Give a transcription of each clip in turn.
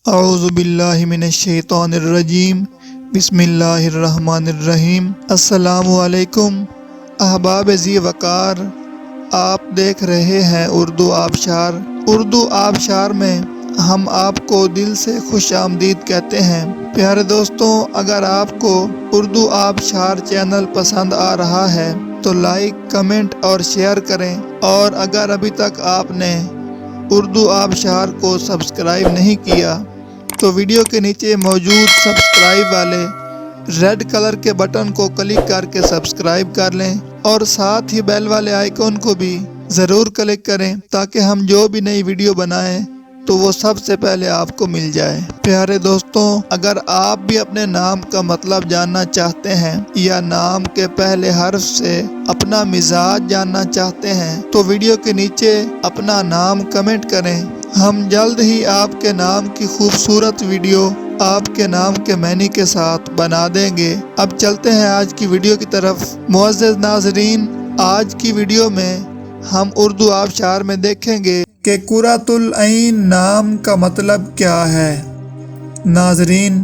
اعوذ باللہ من الشیطان الرجیم، بسم اللہ الرحمن الرحیم۔ السلام علیکم احباب ذی وقار، آپ دیکھ رہے ہیں اردو آبشار۔ اردو آبشار میں ہم آپ کو دل سے خوش آمدید کہتے ہیں۔ پیارے دوستوں، اگر آپ کو اردو آبشار چینل پسند آ رہا ہے تو لائک، کمنٹ اور شیئر کریں، اور اگر ابھی تک آپ نے اردو آبشار کو سبسکرائب نہیں کیا تو ویڈیو کے نیچے موجود سبسکرائب والے ریڈ کلر کے بٹن کو کلک کر کے سبسکرائب کر لیں، اور ساتھ ہی بیل والے آئیکن کو بھی ضرور کلک کریں تاکہ ہم جو بھی نئی ویڈیو بنائیں تو وہ سب سے پہلے آپ کو مل جائے۔ پیارے دوستوں، اگر آپ بھی اپنے نام کا مطلب جاننا چاہتے ہیں یا نام کے پہلے حرف سے اپنا مزاج جاننا چاہتے ہیں تو ویڈیو کے نیچے اپنا نام کمنٹ کریں۔ ہم جلد ہی آپ کے نام کی خوبصورت ویڈیو آپ کے نام کے معنی کے ساتھ بنا دیں گے۔ اب چلتے ہیں آج کی ویڈیو کی طرف۔ معزز ناظرین، آج کی ویڈیو میں ہم اردو آبشار میں دیکھیں گے کہ قرۃ العین نام کا مطلب کیا ہے۔ ناظرین،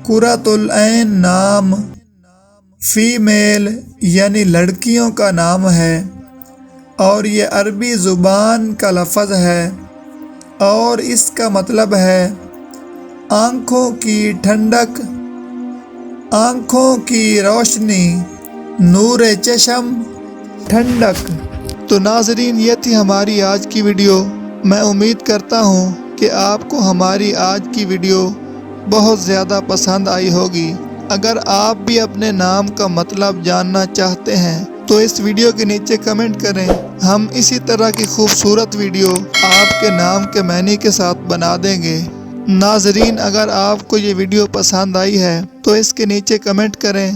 قرۃ العین نام فیمیل یعنی لڑکیوں کا نام ہے، اور یہ عربی زبان کا لفظ ہے، اور اس کا مطلب ہے آنکھوں کی ٹھنڈک، آنکھوں کی روشنی، نور چشم، ٹھنڈک۔ تو ناظرین، یہ تھی ہماری آج کی ویڈیو۔ میں امید کرتا ہوں کہ آپ کو ہماری آج کی ویڈیو بہت زیادہ پسند آئی ہوگی۔ اگر آپ بھی اپنے نام کا مطلب جاننا چاہتے ہیں تو اس ویڈیو کے نیچے کمنٹ کریں۔ ہم اسی طرح کی خوبصورت ویڈیو آپ کے نام کے معنی کے ساتھ بنا دیں گے۔ ناظرین، اگر آپ کو یہ ویڈیو پسند آئی ہے تو اس کے نیچے کمنٹ کریں،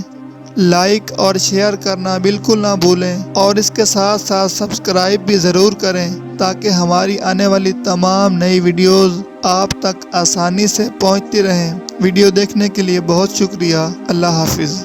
لائک اور شیئر کرنا بالکل نہ بھولیں، اور اس کے ساتھ ساتھ سبسکرائب بھی ضرور کریں تاکہ ہماری آنے والی تمام نئی ویڈیوز آپ تک آسانی سے پہنچتی رہیں۔ ویڈیو دیکھنے کے لیے بہت شکریہ۔ اللہ حافظ۔